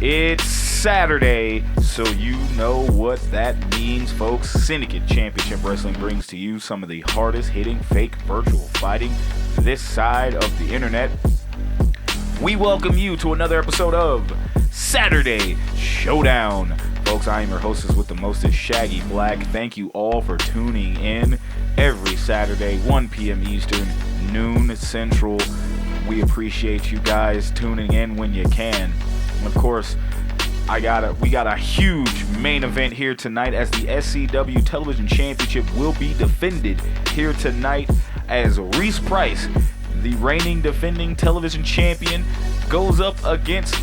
It's Saturday, so you know what that means, folks. Syndicate Championship Wrestling brings to you some of the hardest hitting fake virtual fighting this side of the internet. We welcome you to another episode of Saturday Showdown. Folks, I am your hostess with the mostest, Shaggy Black. Thank you all for tuning in every Saturday, 1 p.m. Eastern, noon Central. We appreciate you guys tuning in when you can. And of course, we got a huge main event here tonight as the SCW Television Championship will be defended here tonight as Reese Price, the reigning defending television champion, goes up against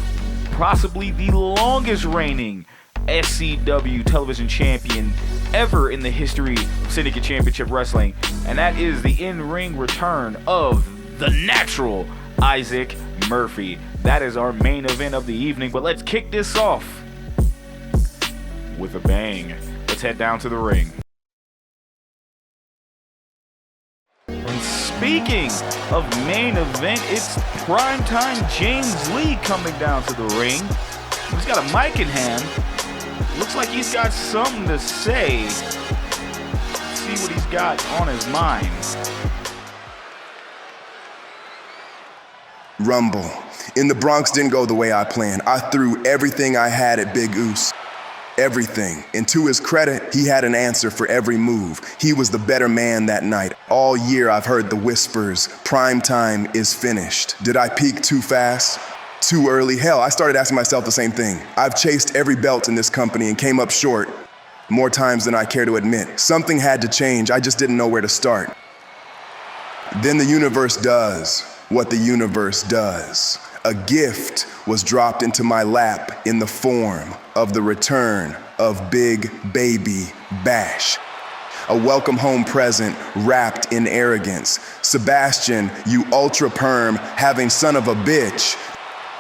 possibly the longest reigning SCW television champion ever in the history of Syndicate Championship Wrestling, and that is the in-ring return of the natural Issac Murphy. That is our main event of the evening, but let's kick this off with a bang. Let's head down to the ring. And speaking of main event, it's primetime James Lee coming down to the ring. He's got a mic in hand. Looks like he's got something to say. Let's see what he's got on his mind. Rumble. In the Bronx didn't go the way I planned. I threw everything I had at Big Oos. Everything. And to his credit, he had an answer for every move. He was the better man that night. All year I've heard the whispers, prime time is finished. Did I peak too fast? Too early? Hell, I started asking myself the same thing. I've chased every belt in this company and came up short more times than I care to admit. Something had to change. I just didn't know where to start. Then the universe does what the universe does. A gift was dropped into my lap in the form of the return of Big Baby Bash. A welcome home present wrapped in arrogance. Sebastian, you ultra perm having son of a bitch.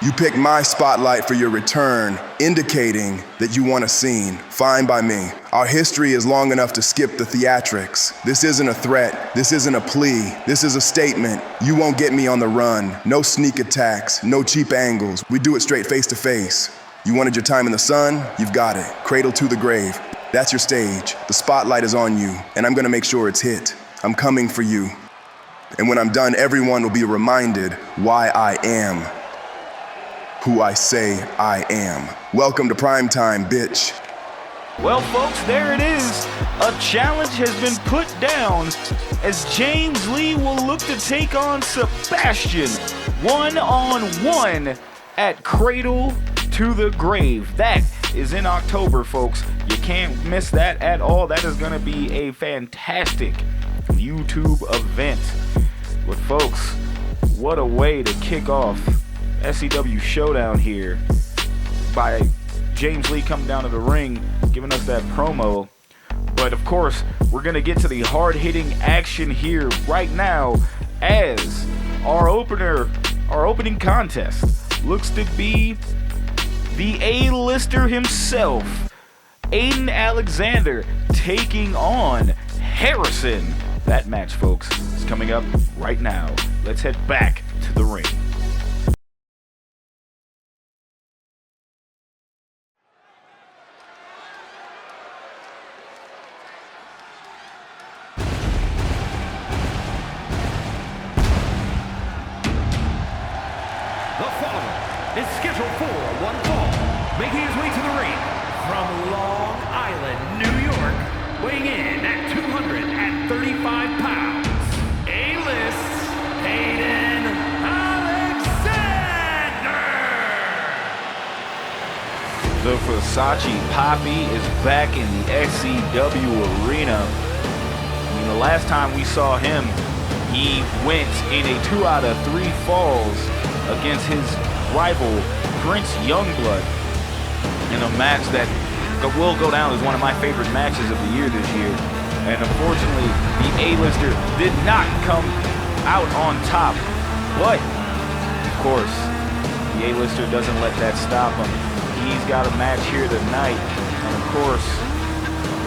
You picked my spotlight for your return, indicating that you want a scene. Fine by me. Our history is long enough to skip the theatrics. This isn't a threat. This isn't a plea. This is a statement. You won't get me on the run. No sneak attacks. No cheap angles. We do it straight face to face. You wanted your time in the sun? You've got it. Cradle to the grave. That's your stage. The spotlight is on you, and I'm gonna make sure it's hit. I'm coming for you. And when I'm done, everyone will be reminded why I am who I say I am. Welcome to primetime, bitch. Well, folks, there it is. A challenge has been put down as James Lee will look to take on Sebastian one-on-one at Cradle to the Grave. That is in October, folks. You can't miss that at all. That is going to be a fantastic YouTube event. But, folks, what a way to kick off SCW Showdown here by James Lee coming down to the ring, giving us that promo. But of course, we're going to get to the hard-hitting action here right now as our opening contest looks to be the A-lister himself, Aiden Alexander, taking on Harrison. That match, folks, is coming up right now. Let's head back to the ring. Is scheduled for one fall, making his way to the ring from Long Island, New York, weighing in at 235 pounds, A-list, Aiden Alexander! The Versace Poppy is back in the SCW arena. I mean, the last time we saw him, he went in a 2 out of 3 falls against his rival Prince Youngblood in a match that will go down as one of my favorite matches of the year this year. And unfortunately, the A-lister did not come out on top. But, of course, the A-lister doesn't let that stop him. He's got a match here tonight. And of course,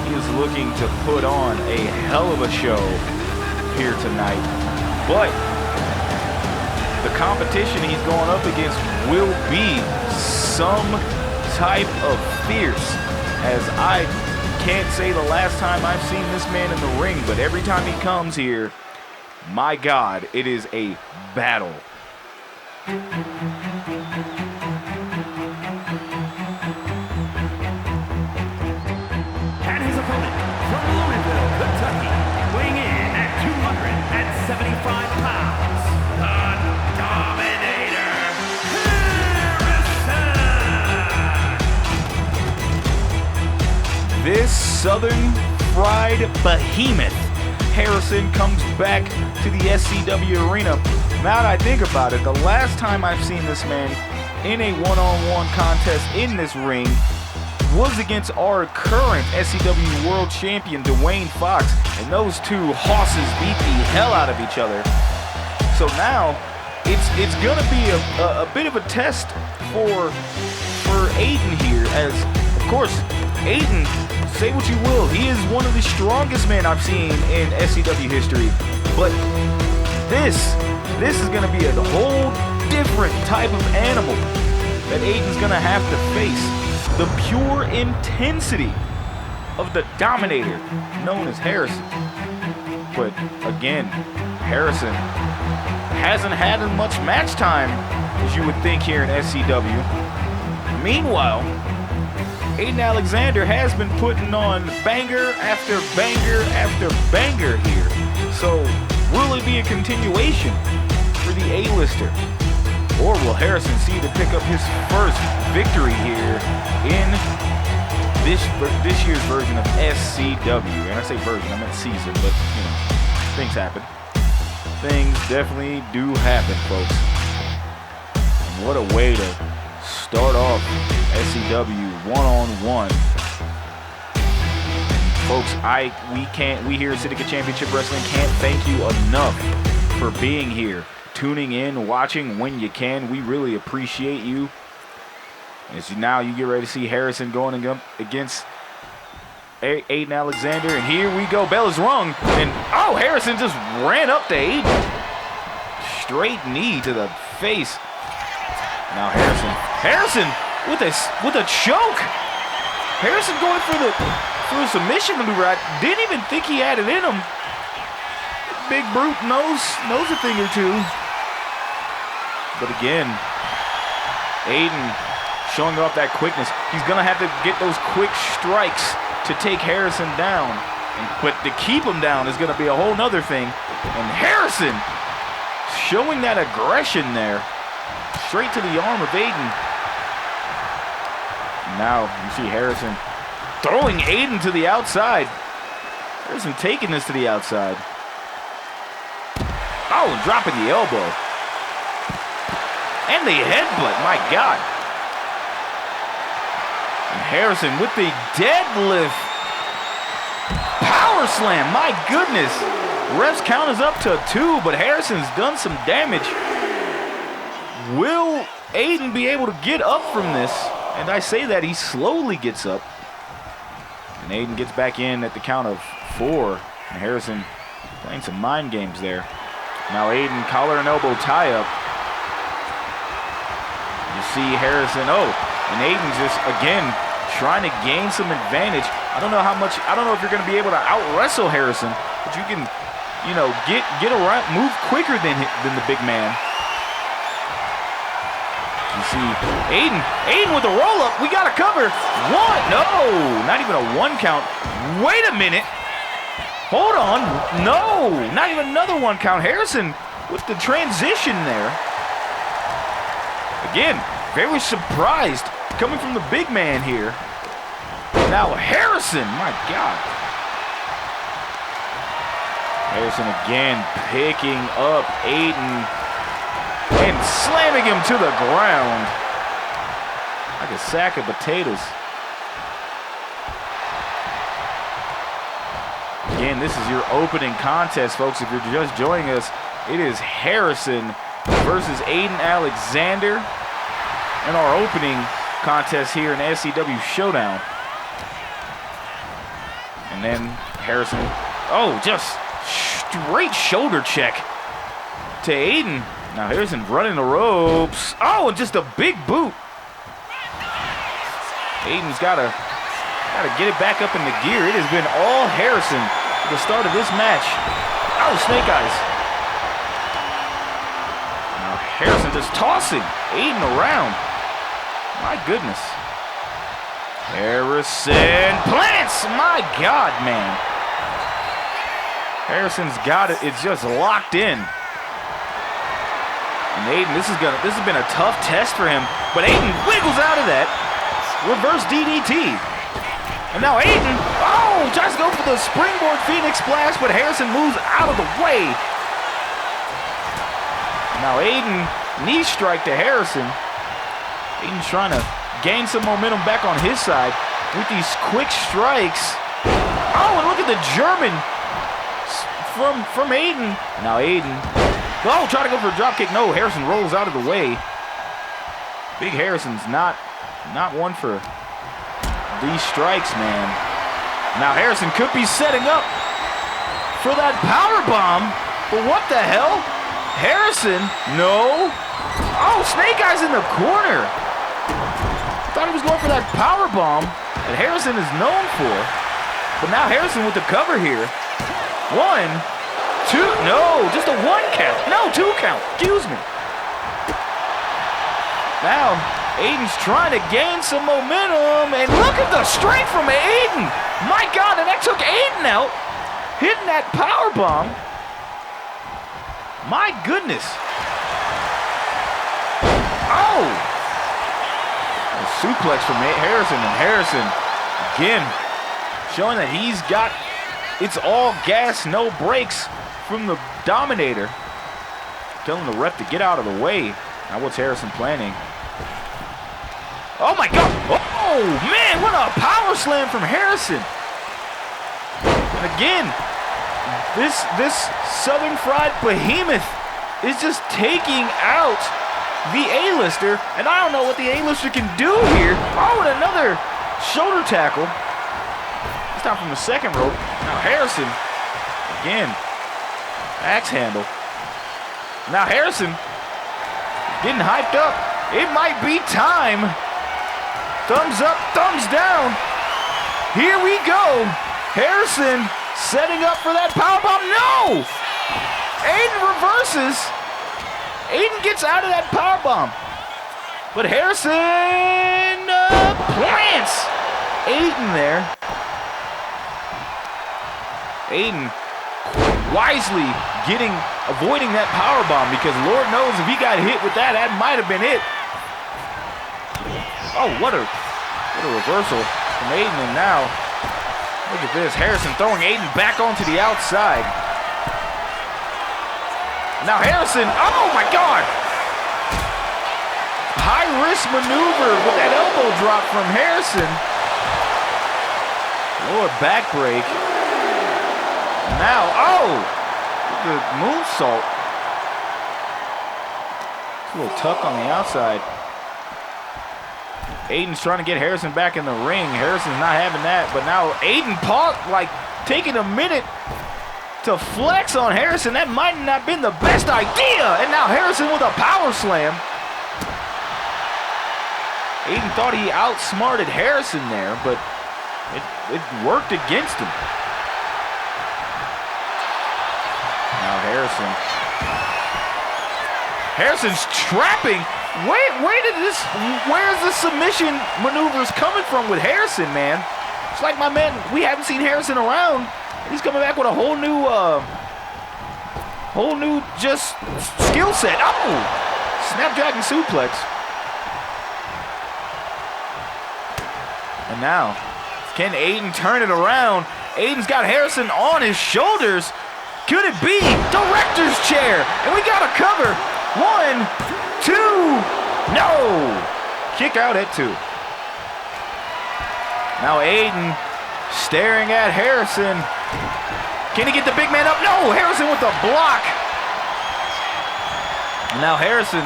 he is looking to put on a hell of a show here tonight. But the competition he's going up against will be some type of fierce as I can't say the last time I've seen this man in the ring, but every time he comes here, my God, it is a battle. And his opponent from Louisville, Kentucky, weighing in at 275 pounds, the Dominator, Harrison! This Southern Fried Behemoth, Harrison, comes back to the SCW arena. Now that I think about it, the last time I've seen this man in a one-on-one contest in this ring was against our current SCW World Champion, Dwayne Fox, and those two hosses beat the hell out of each other. So now, it's gonna be a bit of a test for Aiden here, as, of course, Aiden, say what you will, he is one of the strongest men I've seen in SCW history, but this is gonna be a whole different type of animal that Aiden's gonna have to face. The pure intensity of the Dominator, known as Harrison. But again, Harrison hasn't had as much match time as you would think here in SCW. Meanwhile, Aiden Alexander has been putting on banger after banger after banger here. So will it be a continuation for the A-lister? Or will Harrison see to pick up his first victory here in this year's version of SCW? And I say version, I meant season, but you know, things happen. Things definitely do happen, folks. And what a way to start off SCW one-on-one. Folks, we here at Syndicate Championship Wrestling can't thank you enough for being here, tuning in, watching when you can. We really appreciate you. As now you get ready to see Harrison going against Aiden Alexander, and here we go. Bell is rung, and oh, Harrison just ran up to Aiden. Straight knee to the face. Now Harrison with a choke. Harrison going for a submission maneuver. I didn't even think he had it in him. Big brute knows a thing or two. But again, Aiden showing off that quickness. He's gonna have to get those quick strikes to take Harrison down. But to keep him down is gonna be a whole nother thing. And Harrison showing that aggression there. Straight to the arm of Aiden. Now you see Harrison throwing Aiden to the outside. Harrison taking this to the outside. Oh, and dropping the elbow. And the headbutt, my God. And Harrison with the deadlift. Power slam, my goodness. Ref's count is up to 2, but Harrison's done some damage. Will Aiden be able to get up from this? And I say that he slowly gets up. And Aiden gets back in at the count of 4. And Harrison playing some mind games there. Now Aiden, collar and elbow tie up. You see Harrison, and Aiden's just, again, trying to gain some advantage. I don't know if you're going to be able to out-wrestle Harrison, but you can, you know, get around, move quicker than the big man. You see Aiden with a roll-up. We got to cover. 1, no, not even a 1 count. Wait a minute. Hold on. No, not even another 1 count. Harrison with the transition there. Again, very surprised coming from the big man here. Now Harrison, my God. Harrison again picking up Aiden and slamming him to the ground like a sack of potatoes. Again, this is your opening contest, folks. If you're just joining us, it is Harrison versus Aiden Alexander in our opening contest here in SCW Showdown. And then Harrison, just straight shoulder check to Aiden. Now Harrison running the ropes. Oh, and just a big boot. Aiden's gotta get it back up in the gear. It has been all Harrison at the start of this match. Oh, snake eyes. Now Harrison just tossing Aiden around. My goodness. Harrison plants. My God, man. Harrison's got it. It's just locked in. And Aiden, this has been a tough test for him. But Aiden wiggles out of that. Reverse DDT. And now Aiden, tries to go for the springboard Phoenix Splash, but Harrison moves out of the way. Now Aiden, knee strike to Harrison. Aiden's trying to gain some momentum back on his side with these quick strikes. Oh, and look at the German from Aiden. Now Aiden, try to go for a drop kick. No, Harrison rolls out of the way. Big Harrison's not one for these strikes, man. Now Harrison could be setting up for that power bomb, but what the hell? Harrison, no. Oh, Snake Eyes in the corner. Thought he was going for that power bomb that Harrison is known for, but now Harrison with the cover here. 1, 2, no, just a 1 count. No, 2 count, excuse me. Now, Aiden's trying to gain some momentum, and look at the strength from Aiden. My God, and that took Aiden out, hitting that power bomb. My goodness. Oh! A suplex from Harrison, and Harrison, again, showing that he's got, it's all gas, no brakes from the Dominator. Telling the ref to get out of the way. Now what's Harrison planning? Oh my God! Oh man, what a power slam from Harrison! And again, this Southern Fried Behemoth is just taking out the A-lister, and I don't know what the A-lister can do here. Oh, and another shoulder tackle. This time from the second rope. Now Harrison, again, axe handle. Now Harrison getting hyped up. It might be time. Thumbs up, thumbs down. Here we go. Harrison setting up for that powerbomb. No! Aiden reverses. Aiden gets out of that powerbomb. But Harrison plants Aiden there. Aiden wisely avoiding that powerbomb, because Lord knows if he got hit with that, that might have been it. Oh, what a reversal from Aiden, and now, look at this, Harrison throwing Aiden back onto the outside. Now Harrison, oh my God! High risk maneuver with that elbow drop from Harrison. Lower back break. Now, the moonsault. A little tuck on the outside. Aiden's trying to get Harrison back in the ring. Harrison's not having that, but now Aiden taking a minute to flex on Harrison. That might not have been the best idea. And now Harrison with a power slam. Aiden thought he outsmarted Harrison there, but it worked against him. Now Harrison's trapping. Where's the submission maneuvers coming from with Harrison, man? It's like my man, we haven't seen Harrison around. He's coming back with a whole new just skill set. Oh! Snapdragon suplex. And now, can Aiden turn it around? Aiden's got Harrison on his shoulders. Could it be director's chair? And we got a cover. 1, 2, no! Kick out at 2. Now Aiden staring at Harrison. Can he get the big man up? No! Harrison with the block. Now Harrison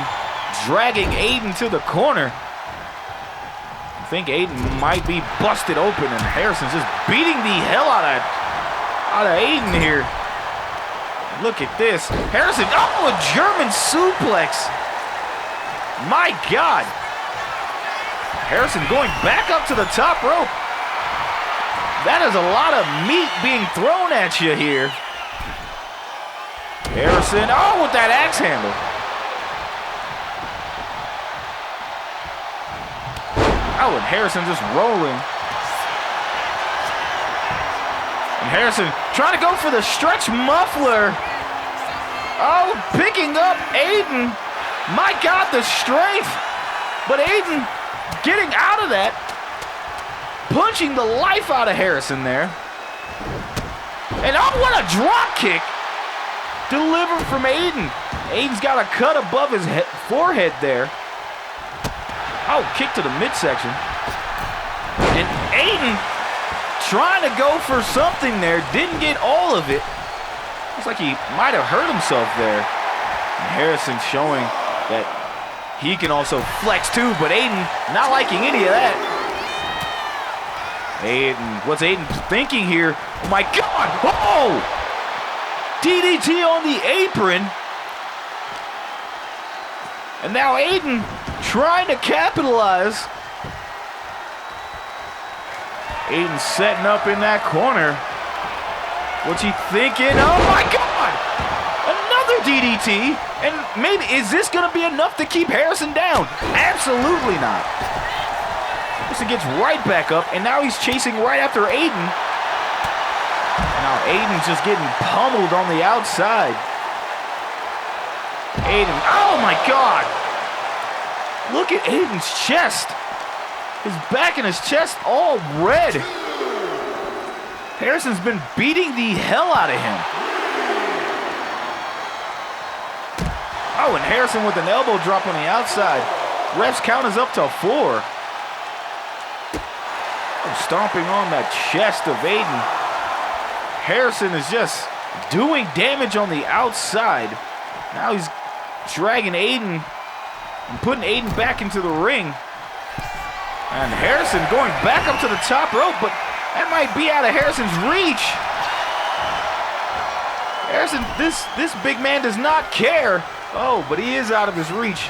dragging Aiden to the corner. I think Aiden might be busted open, and Harrison's just beating the hell out of Aiden here. Look at this. Harrison, a German suplex. My God. Harrison going back up to the top rope. That is a lot of meat being thrown at you here. Harrison, oh, with that axe handle. Oh, and Harrison just rolling. And Harrison trying to go for the stretch muffler. Oh, picking up Aiden. My God, the strength. But Aiden getting out of that. Punching the life out of Harrison there. And oh, what a drop kick. Delivered from Aiden. Aiden's got a cut above his forehead there. Oh, kick to the midsection. And Aiden trying to go for something there. Didn't get all of it. Looks like he might have hurt himself there. And Harrison showing that he can also flex too, but Aiden not liking any of that. Aiden, what's Aiden thinking here? Oh my God! Oh! DDT on the apron. And now Aiden trying to capitalize. Aiden setting up in that corner. What's he thinking? Oh my God! Another DDT. And maybe, is this going to be enough to keep Harrison down? Absolutely not. Harrison gets right back up, and now he's chasing right after Aiden. Now Aiden's just getting pummeled on the outside. Aiden, oh my God! Look at Aiden's chest. His back and his chest all red. Harrison's been beating the hell out of him. Oh, and Harrison with an elbow drop on the outside. Ref's count is up to 4. Oh, stomping on that chest of Aiden. Harrison is just doing damage on the outside. Now he's dragging Aiden and putting Aiden back into the ring. And Harrison going back up to the top rope, but that might be out of Harrison's reach. Harrison, this big man does not care. Oh, but he is out of his reach.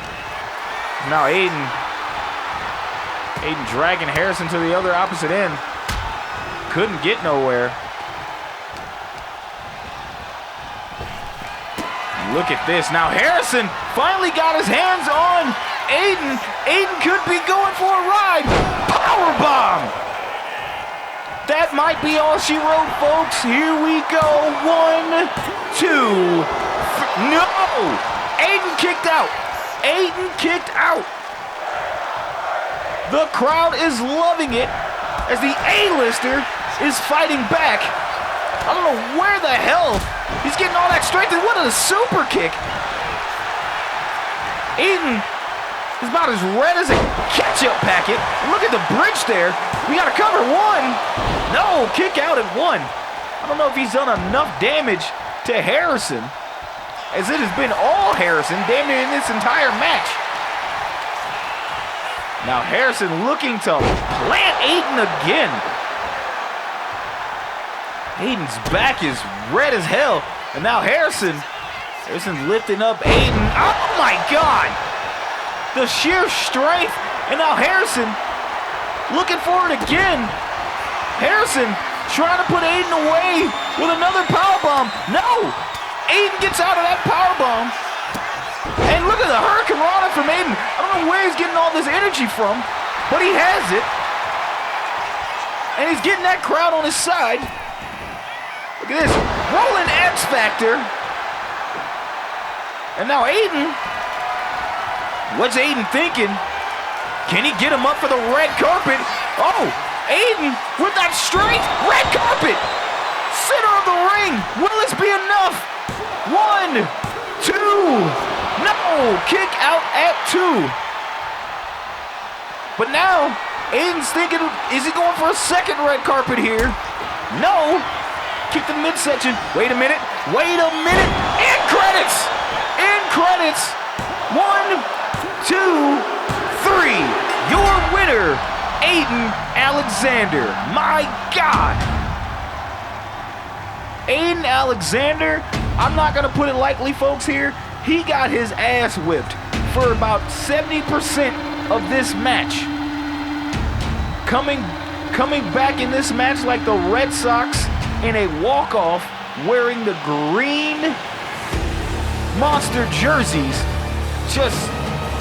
Now Aiden dragging Harrison to the other opposite end. Couldn't get nowhere. Look at this. Now Harrison finally got his hands on Aiden. Aiden could be going for a ride. Powerbomb. That might be all she wrote, folks. Here we go. 1, 2, no! Aiden kicked out. Aiden kicked out. The crowd is loving it as the A-lister is fighting back. I don't know where the hell he's getting all that strength, and what a super kick. Aiden is about as red as a ketchup packet. Look at the bridge there. We got to cover 1. No, kick out at 1. I don't know if he's done enough damage to Harrison, as it has been all Harrison damn near in this entire match. Now Harrison looking to plant Aiden again. Aiden's back is red as hell. And now Harrison lifting up Aiden. Oh my God! The sheer strength. And now Harrison looking for it again. Harrison trying to put Aiden away with another powerbomb. No! Aiden gets out of that powerbomb. And look at the Hurricane Rana from Aiden. I don't know where he's getting all this energy from, but he has it. And he's getting that crowd on his side. Look at this, rolling X Factor. And now Aiden, what's Aiden thinking? Can he get him up for the red carpet? Oh, Aiden with that straight red carpet. Center of the ring, will this be enough? 1, 2, no, kick out at 2. But now, Aiden's thinking, is he going for a second red carpet here? No. Kick the midsection. Wait a minute. In credits. 1, 2, 3. Your winner, Aiden Alexander. My God. Aiden Alexander, I'm not going to put it lightly, folks, here. He got his ass whipped for about 70% of this match. coming back in this match like the Red Sox in a walk-off, wearing the green monster jerseys. Just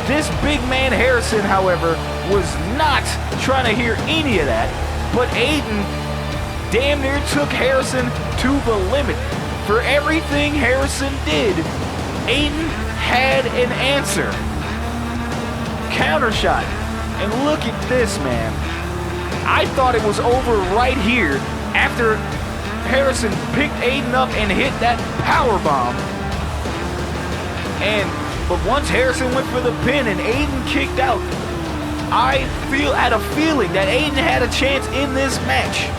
this big man Harrison, however, was not trying to hear any of that. But Aiden damn near took Harrison to the limit. For everything Harrison did, Aiden had an answer. Counter shot. And look at this, man. I thought it was over right here after Harrison picked Aiden up and hit that power bomb. But once Harrison went for the pin and Aiden kicked out, I had a feeling that Aiden had a chance in this match.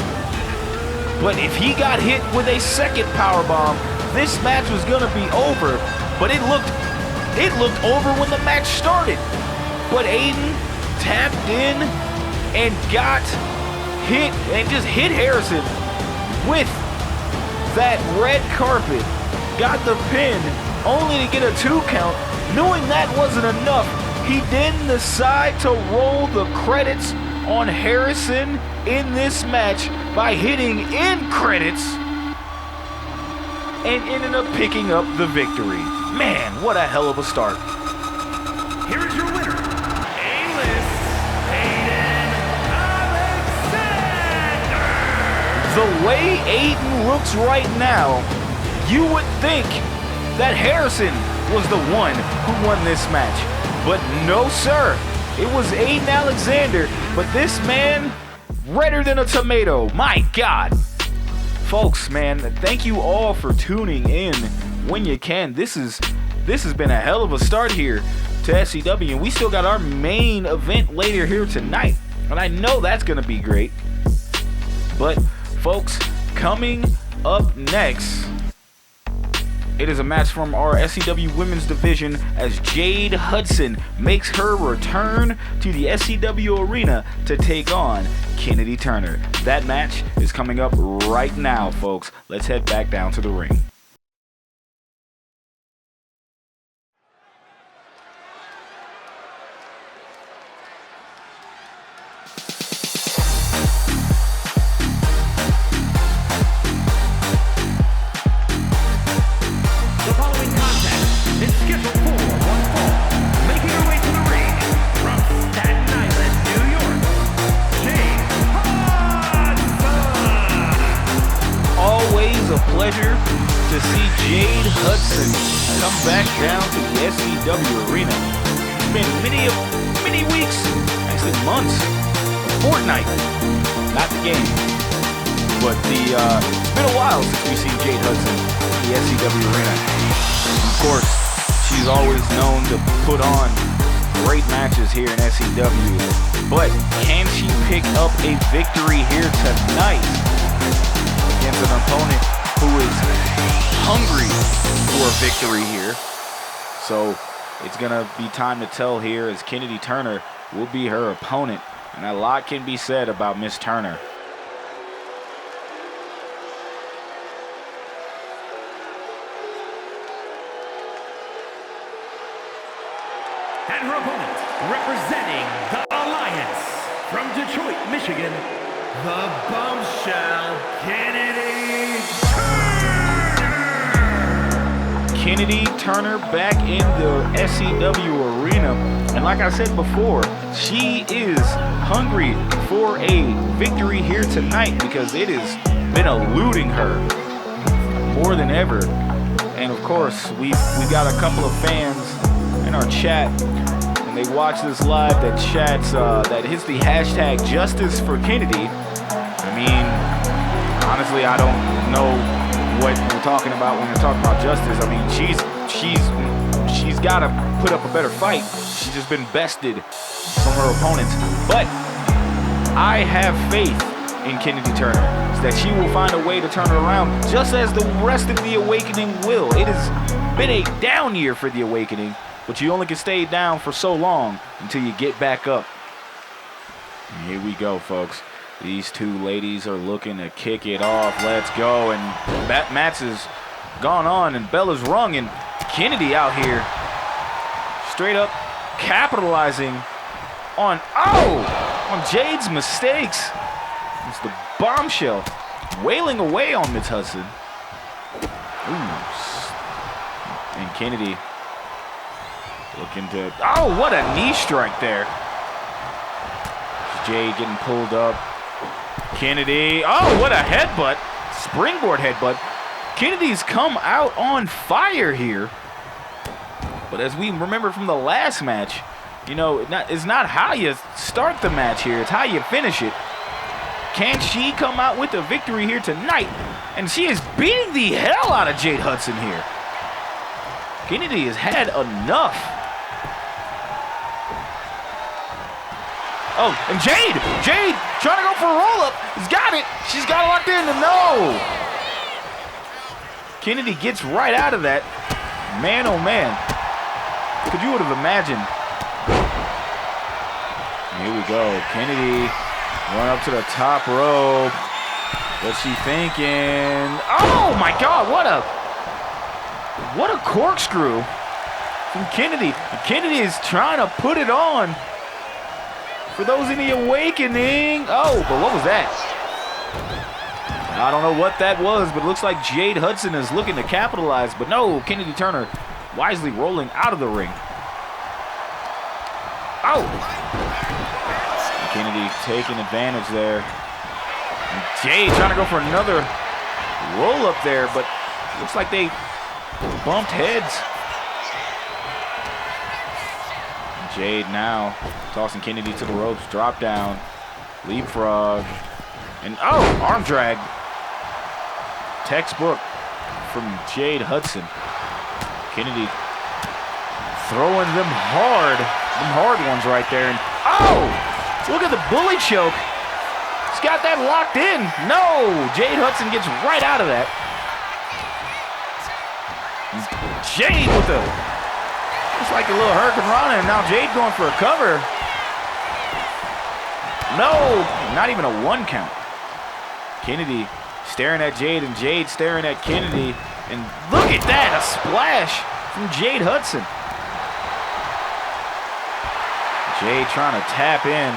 But if he got hit with a second power bomb, this match was gonna be over. But it looked over when the match started. But Aiden tapped in and got hit and just hit Harrison with that red carpet. Got the pin only to get a 2 count. Knowing that wasn't enough, he then decided to roll the credits on Harrison in this match by hitting end credits and ended up picking up the victory. Man, what a hell of a start. Here is your winner, A-list, Aiden Alexander. The way Aiden looks right now, you would think that Harrison was the one who won this match. But no, sir. It was Aiden Alexander. But this man, redder than a tomato. My God. Folks, man, thank you all for tuning in when you can. This has been a hell of a start here to SCW. And we still got our main event later here tonight. And I know that's going to be great. But, folks, coming up next, it is a match from our SCW Women's Division as Jade Hudson makes her return to the SCW Arena to take on Kennedy Turner. That match is coming up right now, folks. Let's head back down to the ring. Pleasure to see Jade Hudson come back down to the SCW Arena. It's been many weeks, actually months, a fortnight, not the game, but it's been a while since we've seen Jade Hudson in the SCW Arena. Of course, she's always known to put on great matches here in SCW, but can she pick up a victory here tonight against an opponent who is hungry for a victory here? So it's going to be time to tell here, as Kennedy Turner will be her opponent. And a lot can be said about Miss Turner. And her opponent, representing the Alliance from Detroit, Michigan, the bombshell, Kennedy Turner. Kennedy Turner back in the SCW Arena. And like I said before, she is hungry for a victory here tonight because it has been eluding her more than ever. And of course, we've got a couple of fans in our chat, and they watch this live that chats that hits the hashtag Justice for Kennedy. I mean, honestly, I don't know what we're talking about when we're talking about justice. I mean, she's got to put up a better fight. She's just been bested from her opponents. But I have faith in Kennedy Turner that she will find a way to turn it around, just as the rest of the Awakening will. It has been a down year for the Awakening, but you only can stay down for so long until you get back up. And here we go, folks. These two ladies are looking to kick it off. Let's go. And that match has gone on, and Bella's rung, and Kennedy out here straight up capitalizing on, oh! on Jade's mistakes. It's the bombshell wailing away on Miss Hudson. Ooh. And Kennedy looking to, oh, what a knee strike there. Jade getting pulled up. Kennedy, oh, what a headbutt. Springboard headbutt. Kennedy's come out on fire here. But as we remember from the last match, you know, it's not how you start the match here, it's how you finish it. Can she come out with a victory here tonight? And she is beating the hell out of Jade Hudson here. Kennedy has had enough. Oh, and Jade trying to go for a roll-up. He's got it. She's got it locked in. No. Kennedy gets right out of that. Man, oh man. Could you would have imagined. Here we go. Kennedy run up to the top rope. What's she thinking? Oh my God, what a corkscrew from Kennedy. Kennedy is trying to put it on. For those in the awakening. Oh, but what was that? I don't know what that was, but it looks like Jade Hudson is looking to capitalize. But no, Kennedy Turner wisely rolling out of the ring. Oh! Kennedy taking advantage there. And Jade trying to go for another roll up there, but looks like they bumped heads. Jade now tossing Kennedy to the ropes, drop down, leapfrog, and oh, arm drag. Textbook from Jade Hudson. Kennedy throwing them hard ones right there. And oh, look at the bully choke. He's got that locked in. No, Jade Hudson gets right out of that. Jade with the, it's like a little Hurricane Rana, and now Jade going for a cover. No, not even a 1 count. Kennedy staring at Jade, and Jade staring at Kennedy. And look at that, a splash from Jade Hudson. Jade trying to tap in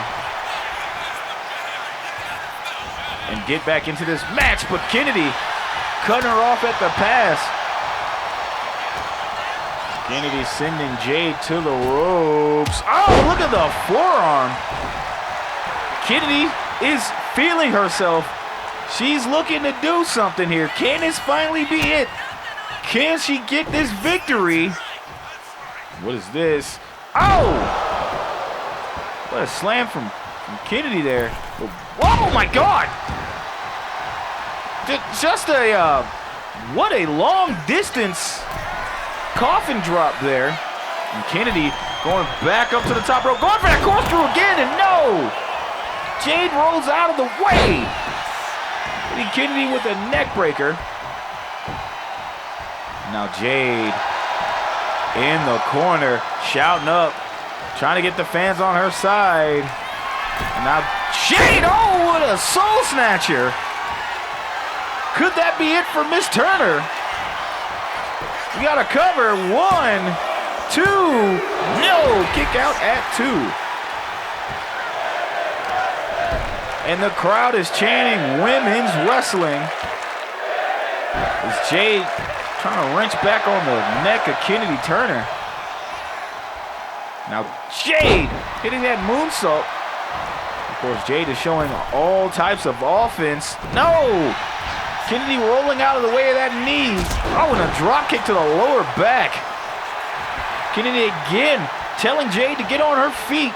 and get back into this match, but Kennedy cutting her off at the pass. Kennedy sending Jade to the ropes. Oh, look at the forearm. Kennedy is feeling herself. She's looking to do something here. Can this finally be it? Can she get this victory? What is this? Oh! What a slam from Kennedy there. Oh my God! Just a, what a long distance coffin drop there. And Kennedy going back up to the top rope, going for that corkscrew again, and no! Jade rolls out of the way. Kennedy with a neck breaker. Now Jade in the corner, shouting up, trying to get the fans on her side. And now Jade, oh, what a soul snatcher. Could that be it for Miss Turner? We got a cover, 1, 2, no, kick out at 2. And the crowd is chanting women's wrestling. As Jade trying to wrench back on the neck of Kennedy Turner. Now Jade hitting that moonsault. Of course, Jade is showing all types of offense. No! Kennedy rolling out of the way of that knee. Oh, and a drop kick to the lower back. Kennedy again telling Jade to get on her feet.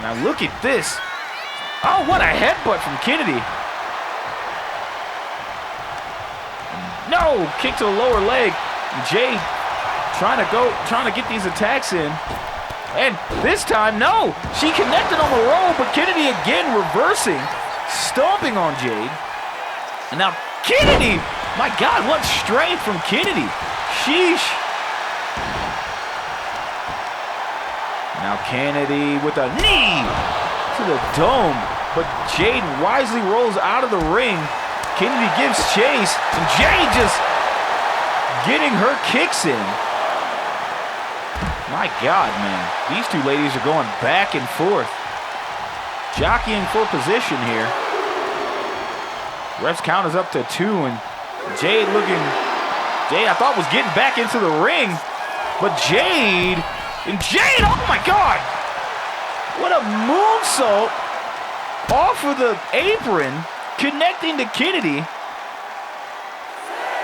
Now look at this. Oh, what a headbutt from Kennedy. No, kick to the lower leg. Jade trying to get these attacks in. And this time, no, she connected on the roll, but Kennedy again reversing, stomping on Jade. And now Kennedy, my God, what strength from Kennedy. Sheesh. Now Kennedy with a knee to the dome, but Jade wisely rolls out of the ring. Kennedy gives chase, and Jade just getting her kicks in. My God, man. These two ladies are going back and forth. Jockeying for position here. Ref's count is up to 2, and Jade, I thought was getting back into the ring, but Jade, oh my God! What a moonsault off of the apron, connecting to Kennedy.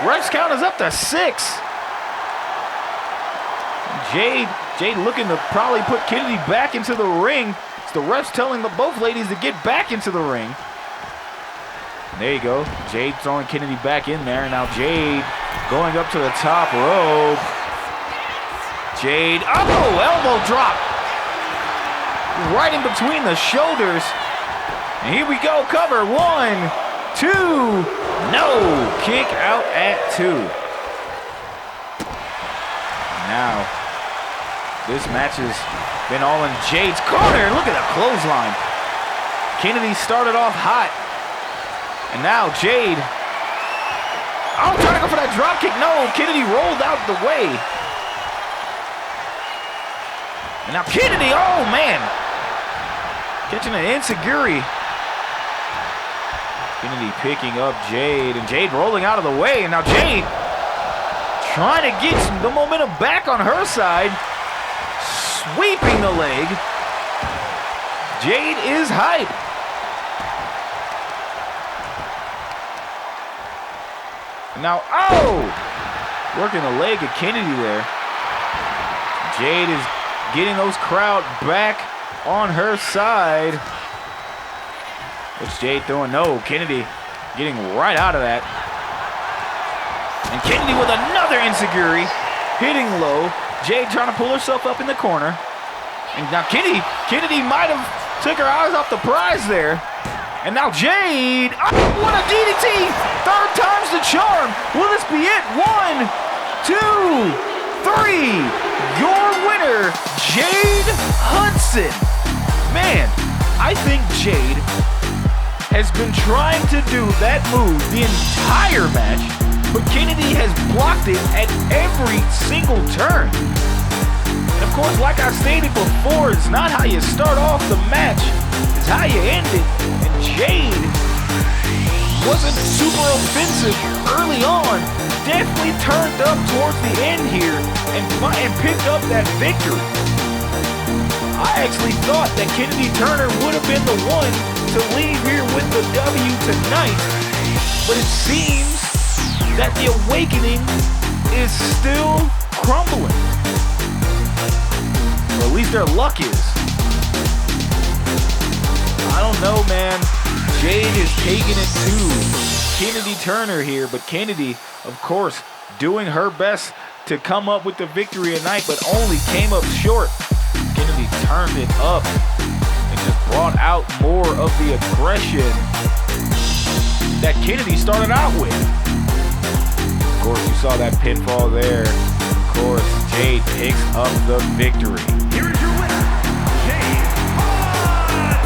Ref's count is up to 6. Jade looking to probably put Kennedy back into the ring. It's the refs telling both ladies to get back into the ring. There you go. Jade throwing Kennedy back in there. Now Jade going up to the top rope. Jade, elbow drop. Right in between the shoulders. And here we go, cover. 1, 2, no. Kick out at 2. Now, this match has been all in Jade's corner. Look at the clothesline. Kennedy started off hot. And now Jade, trying to go for that drop kick. No, Kennedy rolled out the way. And now Kennedy, oh man, catching an enziguri. Kennedy picking up Jade, and Jade rolling out of the way. And now Jade trying to get the momentum back on her side, sweeping the leg. Jade is hype. Now, working the leg of Kennedy there. Jade is getting those crowd back on her side. What's Jade throwing? No, Kennedy getting right out of that. And Kennedy with another enziguri, hitting low. Jade trying to pull herself up in the corner. And now Kennedy might have took her eyes off the prize there. And now Jade, what a DDT! 3rd time's the charm. Will this be it? 1, 2, 3. Your winner, Jade Hudson. Man, I think Jade has been trying to do that move the entire match, but Kennedy has blocked it at every single turn. And of course, like I stated before, it's not how you start off the match, it's how you end it. And Jade wasn't super offensive early on, definitely turned up towards the end here and picked up that victory. I actually thought that Kennedy Turner would have been the one to leave here with the W tonight, but it seems that the awakening is still crumbling. Or at least their luck is. I don't know, man. Jade is taking it to Kennedy Turner here, but Kennedy, of course, doing her best to come up with the victory tonight, but only came up short. Kennedy turned it up and just brought out more of the aggression that Kennedy started out with. Of course, you saw that pinfall there. Of course, Jade picks up the victory. Here is your winner, Jade Hudson.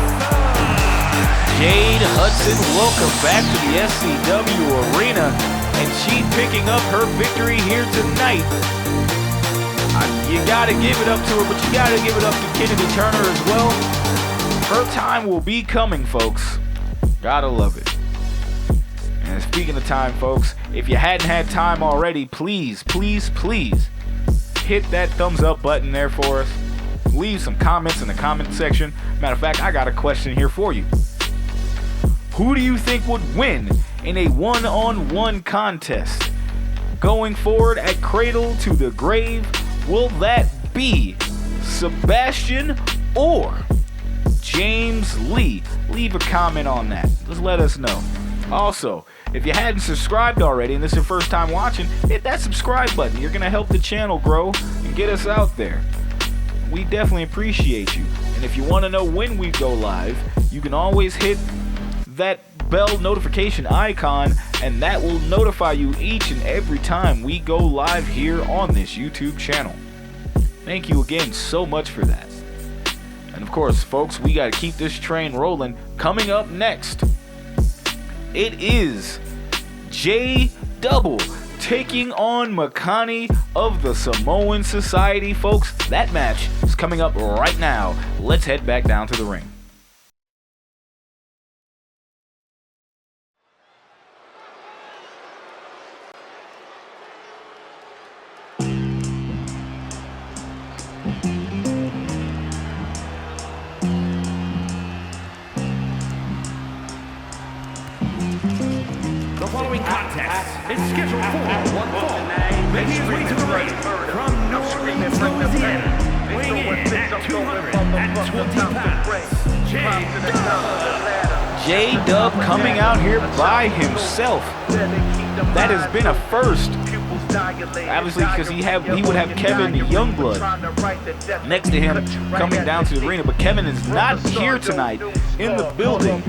Jade Hudson, welcome back to the SCW Arena, and she picking up her victory here tonight. You gotta give it up to her, but you gotta give it up to Kennedy Turner as well. Her time will be coming, folks. Gotta love it. And speaking of time, folks, if you hadn't had time already, please, please, please hit that thumbs up button there for us. Leave some comments in the comment section. Matter of fact, I got a question here for you. Who do you think would win in a one-on-one contest? Going forward at Cradle to the Grave, will that be Sebastian or James Lee? Leave a comment on that. Just let us know. Also, if you hadn't subscribed already and this is your first time watching, hit that subscribe button. You're going to help the channel grow and get us out there. We definitely appreciate you. And if you want to know when we go live, you can always hit that bell notification icon, and that will notify you each and every time we go live here on this YouTube channel. Thank you again so much for that. And of course, folks, we got to keep this train rolling. Coming up next, it is J-Dubble taking on Makani of the Samoan Society. Folks, that match is coming up right now. Let's head back down to the ring. The following contest is scheduled for one fall. Making his way to the ring from New Orleans, Louisiana, weighing in at 220 pounds, J-Dubble. J-Dub coming out here by himself. That has been a first. Obviously, because he would have Kevin Youngblood next to him coming down to the arena, but Kevin is not here tonight in the building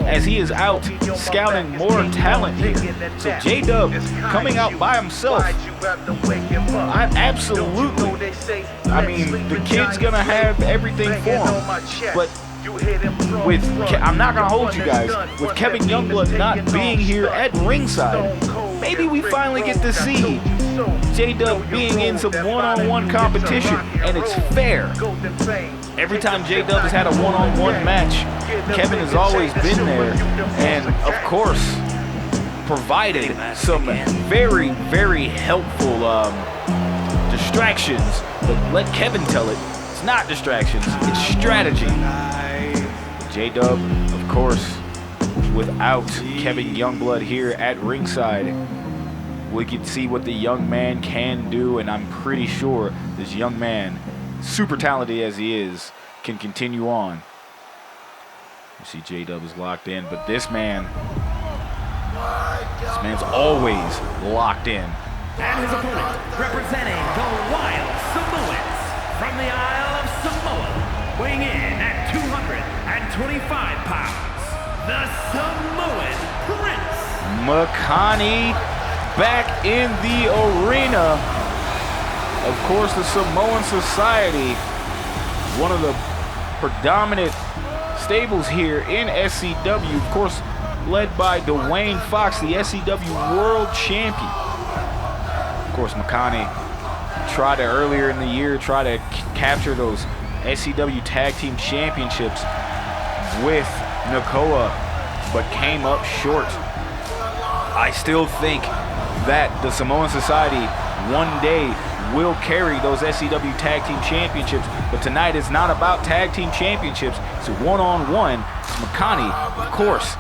as he is out scouting more talent here. So J-Dub coming out by himself. I mean, the kid's gonna have everything for him, but I'm not gonna hold you guys, with Kevin Youngblood not being here at ringside, maybe we finally get to see J-Dub being in some one-on-one competition, and it's fair. Every time J-Dub has had a one-on-one match, Kevin has always been there, and of course, provided some very, very helpful distractions. But let Kevin tell it, it's not distractions, it's strategy. J-Dub, of course, without Kevin Youngblood here at ringside, we can see what the young man can do, and I'm pretty sure this young man, super talented as he is, can continue on. You see J-Dub is locked in, but this man's always locked in. And his opponent, representing the Wild Samoans from the Isle of Samoa, weighing in at 225 pounds, the Samoan Prince, Makani, back in the arena. Of course, the Samoan Society, one of the predominant stables here in SCW, of course, led by Dwayne Fox, the SCW World Champion. Of course, Makani tried to, earlier in the year, try to capture those SCW Tag Team Championships with Nakoa, but came up short. I still think that the Samoan Society one day will carry those SCW Tag Team Championships, but tonight is not about Tag Team Championships. It's a one-on-one. Makani, of course,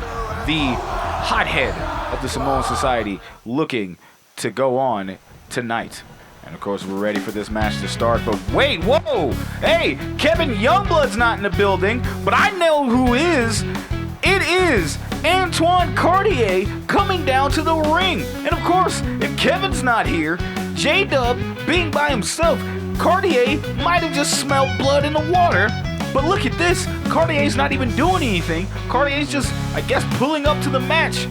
the hothead of the Samoan Society, looking to go on tonight. And of course, we're ready for this match to start, but wait, whoa! Hey, Kevin Youngblood's not in the building, but I know who is. It is Antoine Cartier coming down to the ring. And of course, if Kevin's not here, J-Dub being by himself, Cartier might have just smelled blood in the water. But look at this, Cartier's not even doing anything. Cartier's just, I guess, pulling up to the match.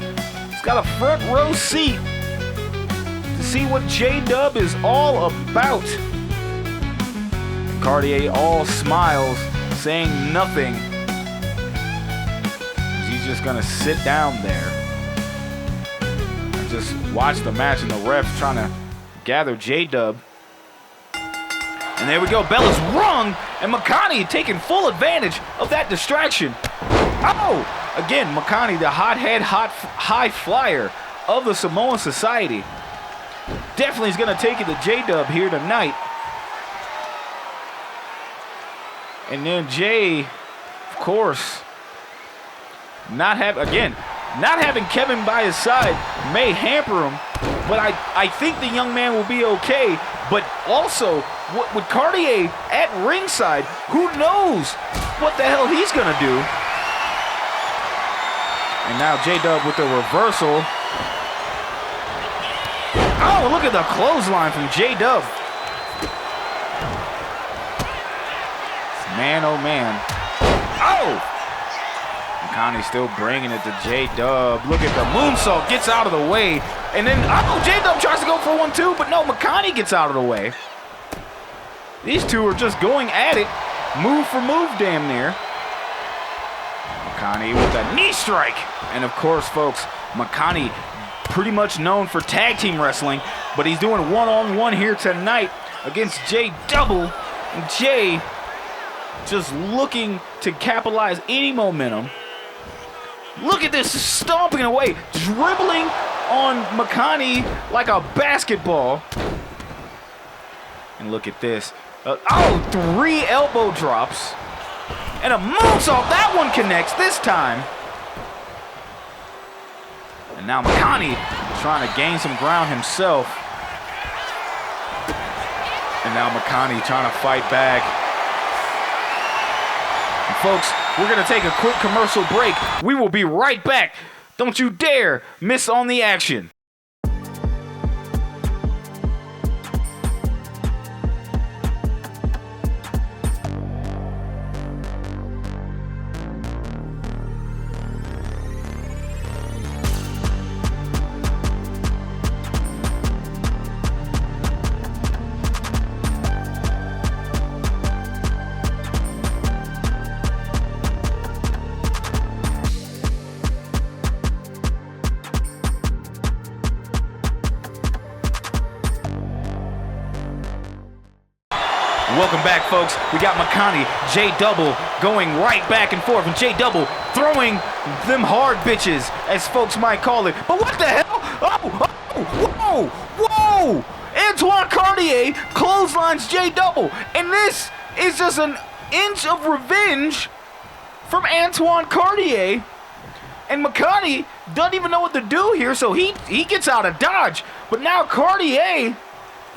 He's got a front row seat to see what J-Dub is all about. Cartier all smiles, saying nothing. He's just gonna sit down there and just watch the match, and the ref's trying to gather J-Dub. And there we go, bell is rung, and Makani taking full advantage of that distraction. Oh! Again, Makani, the hothead, high flyer of the Samoan Society. Definitely is gonna take it to J-Dub here tonight. And then Jay, of course, not having Kevin by his side may hamper him, but I think the young man will be okay. But also, with Cartier at ringside, who knows what the hell he's gonna do. And now J-Dub with the reversal. Oh, look at the clothesline from J-Dub. Man, oh man. Oh! Makani still bringing it to J-Dub. Look at the moonsault, gets out of the way. And then, oh, J-Dub tries to go for one too, but no, Makani gets out of the way. These two are just going at it, move for move damn near. Makani with a knee strike. And of course, folks, Makani pretty much known for tag team wrestling, but he's doing one-on-one here tonight against J-Dubble. And Jay just looking to capitalize any momentum. Look at this, stomping away, dribbling on Makani like a basketball. And look at this. 3 elbow drops. And a moonsault. That one connects this time. And now Makani trying to gain some ground himself. And now Makani trying to fight back. And folks, we're going to take a quick commercial break. We will be right back. Don't you dare miss on the action. Welcome back, folks. We got Makani, J-Dubble going right back and forth, and J-Dubble throwing them hard bitches, as folks might call it. But what the hell? Whoa! Antoine Cartier clotheslines J-Dubble, and this is just an inch of revenge from Antoine Cartier. And Makani doesn't even know what to do here, so he gets out of dodge. But now Cartier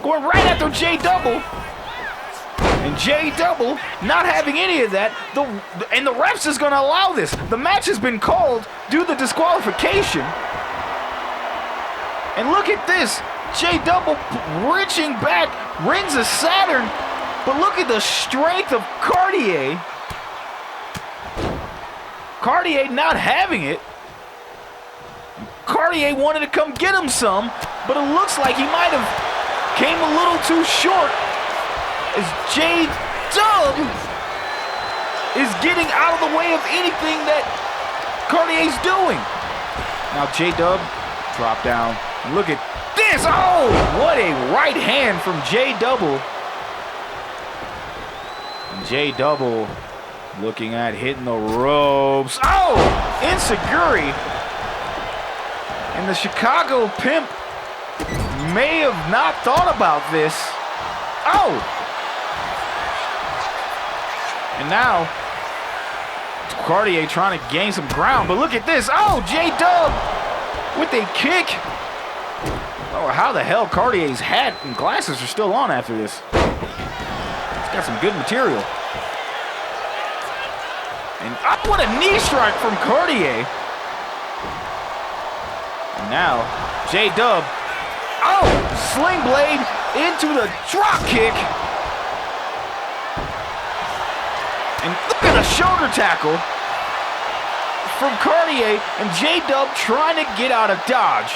going right after J-Dubble. And J-Dubble not having any of that, and the refs is going to allow this. The match has been called due to disqualification. And look at this, J-Dubble reaching back, rings of Saturn, but look at the strength of Cartier. Cartier not having it. Cartier wanted to come get him some, but it looks like he might have came a little too short. As J-Dub is getting out of the way of anything that Cartier's doing. Now J-Dub drop down. Look at this. Oh, what a right hand from J-Dubble. J-Dubble looking at hitting the ropes. Oh, Inseguri. And the Chicago Pimp may have not thought about this. Oh. And now, Cartier trying to gain some ground, but look at this. Oh, J-Dub with a kick. Oh, how the hell Cartier's hat and glasses are still on after this. He's got some good material. And what a knee strike from Cartier. And now, J-Dub. Oh, sling blade into the drop kick. And look at a shoulder tackle from Cartier, and J-Dub trying to get out of dodge.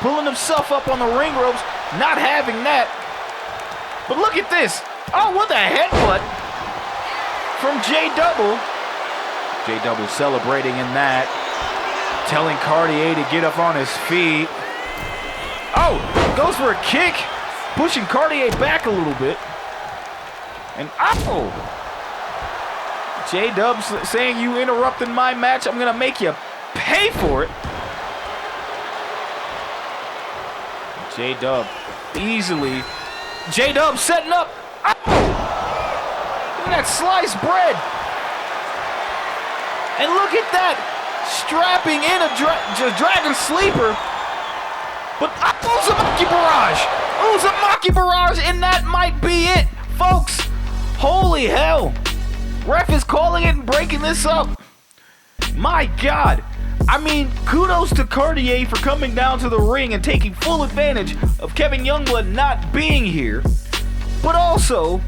Pulling himself up on the ring ropes, not having that. But look at this. Oh, what a headbutt from J-Dubble. J-Dubble celebrating in that. Telling Cartier to get up on his feet. Oh, goes for a kick. Pushing Cartier back a little bit. And J-Dub saying, you interrupted my match, I'm gonna make you pay for it. J-Dub easily. J-Dub setting up. Look at that sliced bread. And look at that. Strapping in a Dragon Sleeper. But Uzumaki Barrage. Uzumaki Barrage, and that might be it, folks. Holy hell. Ref is calling it and breaking this up. My God. I mean, kudos to Cartier for coming down to the ring and taking full advantage of Kevin Youngblood not being here. But also,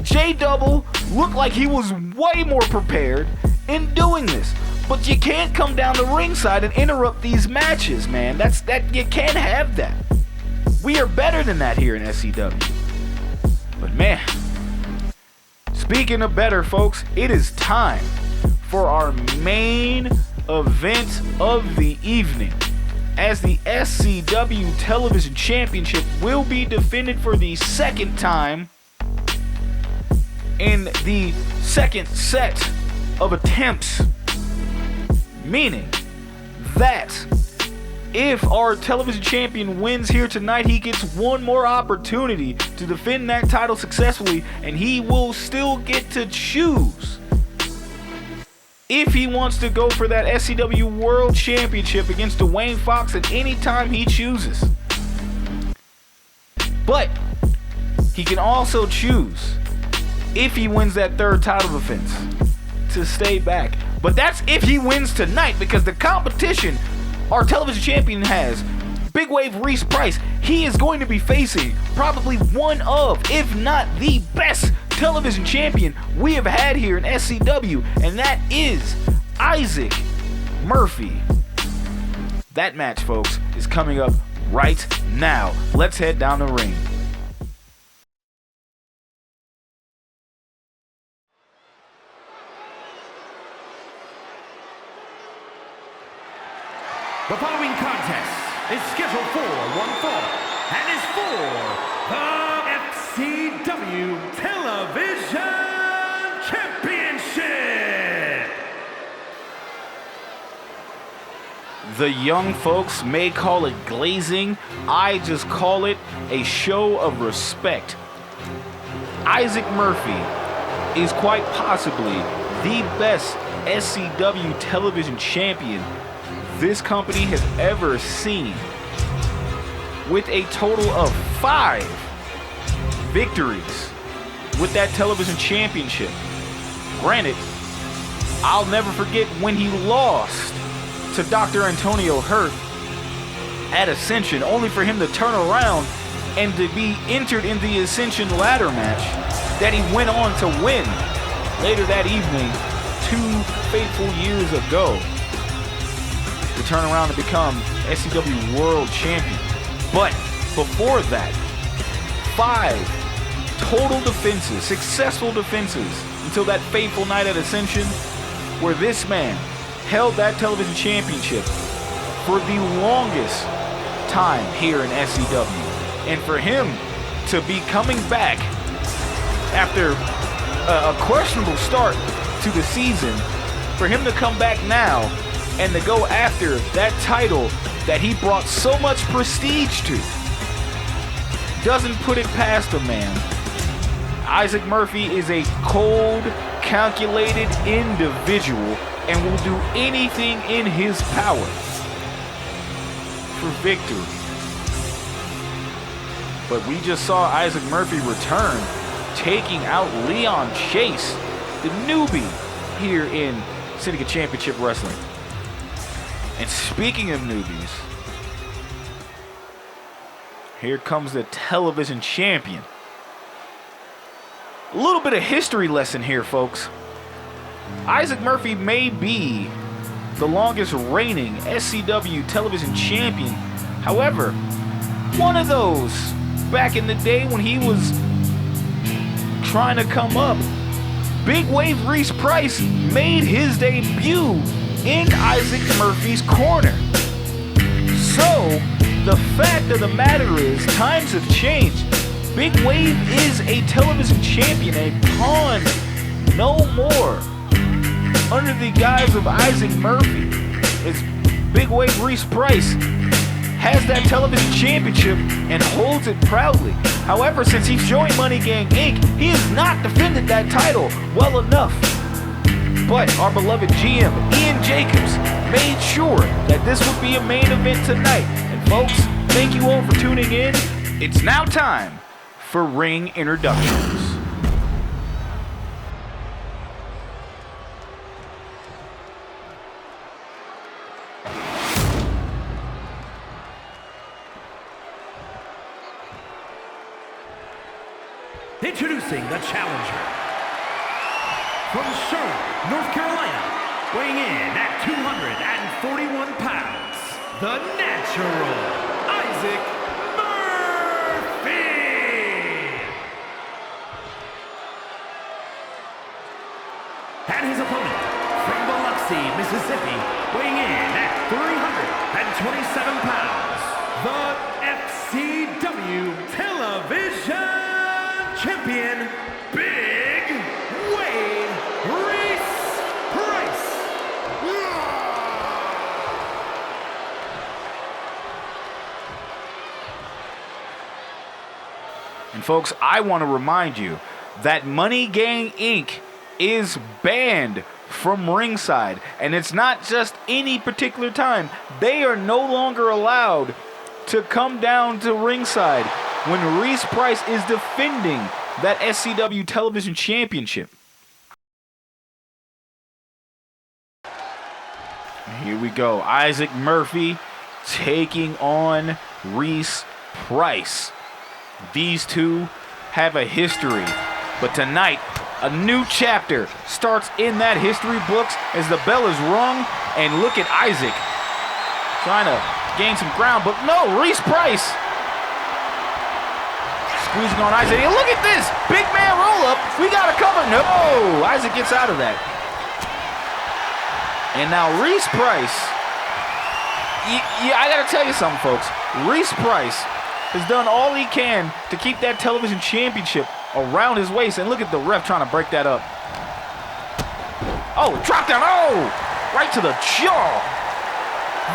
J-Dubble looked like he was way more prepared in doing this. But you can't come down the ringside and interrupt these matches, man. You can't have that. We are better than that here in SCW. But man, speaking of better, folks, it is time for our main event of the evening. as the SCW Television Championship will be defended for the second time in the second set of attempts. Meaning that if our television champion wins here tonight, he gets one more opportunity to defend that title successfully, and he will still get to choose if he wants to go for that SCW World Championship against Dwayne Fox at any time he chooses. But he can also choose, if he wins that third title defense, to stay back. But that's if he wins tonight, because the competition our television champion has, Big Wave Reese Price, he is going to be facing probably one of, if not the best television champion we have had here in SCW, and that is Issac Murphy. That match, folks, is coming up right now. Let's head down the ring. The following contest is scheduled for one fall and is for the SCW Television Championship. The young folks may call it glazing. I just call it a show of respect. Issac Murphy is quite possibly the best SCW television champion this company has ever seen, with a total of 5 victories with that television championship. Granted, I'll never forget when he lost to Dr. Antonio Hurt at Ascension, only for him to turn around and to be entered in the Ascension ladder match that he went on to win later that evening 2 fateful years ago, to turn around and become SCW World Champion. But before that, 5 total defenses, successful defenses, until that fateful night at Ascension, where this man held that television championship for the longest time here in SCW. And for him to be coming back after a questionable start to the season, for him to come back now and to go after that title that he brought so much prestige to, doesn't put it past a man. Issac Murphy is a cold, calculated individual and will do anything in his power for victory. But we just saw Issac Murphy return, taking out Leon Chase, the newbie here in Syndicate Championship Wrestling. And speaking of newbies, here comes the television champion. A little bit of history lesson here, folks. Issac Murphy may be the longest reigning SCW television champion. However, one of those back in the day when he was trying to come up, Big Wave Reese Price made his debut in Issac Murphy's corner. So, the fact of the matter is, times have changed. Big Wave is a television champion, a pawn no more under the guise of Issac Murphy, as Big Wave Reese Price has that television championship and holds it proudly. However, since he's joined Money Gang Inc., he has not defended that title well enough. But our beloved GM, Ian Jacobs, made sure that this would be a main event tonight. And folks, thank you all for tuning in. It's now time for ring introductions. Introducing the challenger from Charlotte, North Carolina, weighing in at 241 pounds, the natural Issac Murphy. And his opponent from Biloxi, Biloxi, Mississippi, weighing in at 327 pounds, the SCW Television Champion, Big Wade Reese Price. And folks, I want to remind you that Money Gang Inc. is banned from ringside. And it's not just any particular time. They are no longer allowed to come down to ringside when Reese Price is defending that SCW Television Championship. Here we go. Issac Murphy taking on Reese Price. These two have a history, but tonight, a new chapter starts in that history books as the bell is rung, and look at Issac trying to gain some ground, but no, Reese Price squeezing on Issac. And look at this, big man roll up, we got to cover. No, Issac gets out of that. And now Reese Price, I got to tell you something, folks. Reese Price has done all he can to keep that television championship around his waist. And look at the ref trying to break that up. Oh, drop down. Oh, right to the jaw.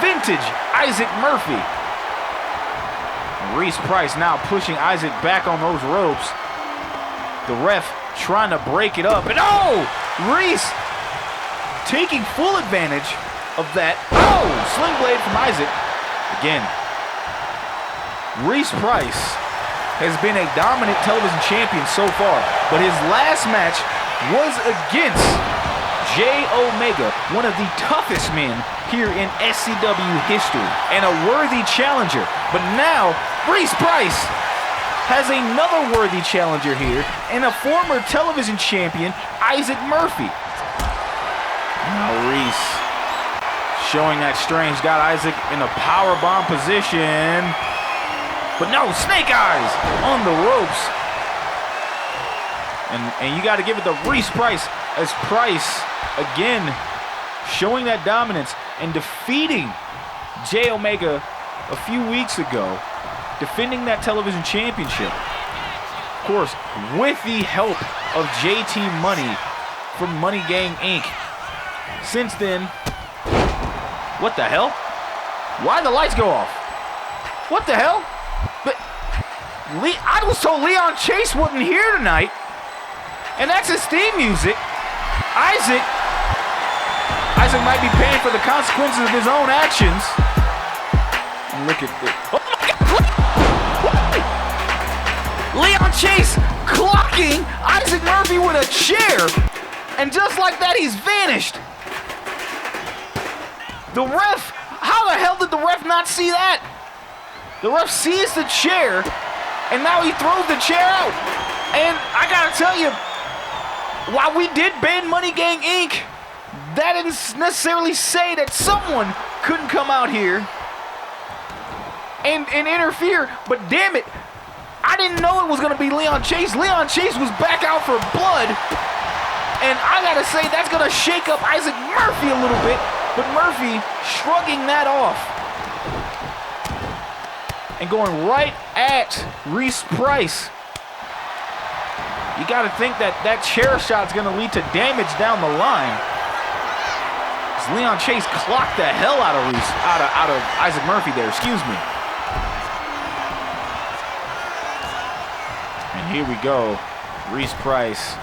Vintage Issac Murphy. Reese Price now pushing Issac back on those ropes. The ref trying to break it up. And oh, Reese taking full advantage of that. Oh, sling blade from Issac. Again, Reese Price has been a dominant television champion so far, but his last match was against J-Omega, one of the toughest men here in SCW history, and a worthy challenger. But now, Reese Price has another worthy challenger here, and a former television champion, Issac Murphy. Now Reese showing that strange, got Issac in a powerbomb position. But no, snake eyes on the ropes. And you got to give it to Reese Price, as Price, again, showing that dominance and defeating J-Omega a few weeks ago, defending that television championship. Of course, with the help of JT Money from Money Gang Inc. Since then, what the hell? Why'd the lights go off? What the hell? But I was told Leon Chase wasn't here tonight, and that's his theme music. Issac might be paying for the consequences of his own actions. Look at this. Oh my God! Leon Chase clocking Issac Murphy with a chair, and just like that, he's vanished. The ref, how the hell did the ref not see that? The ref sees the chair, and now he throws the chair out. And I gotta tell you, while we did ban Money Gang Inc., that didn't necessarily say that someone couldn't come out here and interfere. But damn it, I didn't know it was gonna be Leon Chase. Leon Chase was back out for blood. And I gotta say, that's gonna shake up Issac Murphy a little bit. But Murphy shrugging that off and going right at Reese Price. You got to think that that chair shot's going to lead to damage down the line. As Leon Chase clocked the hell out of Issac Murphy there. Excuse me. And here we go, Reese Price,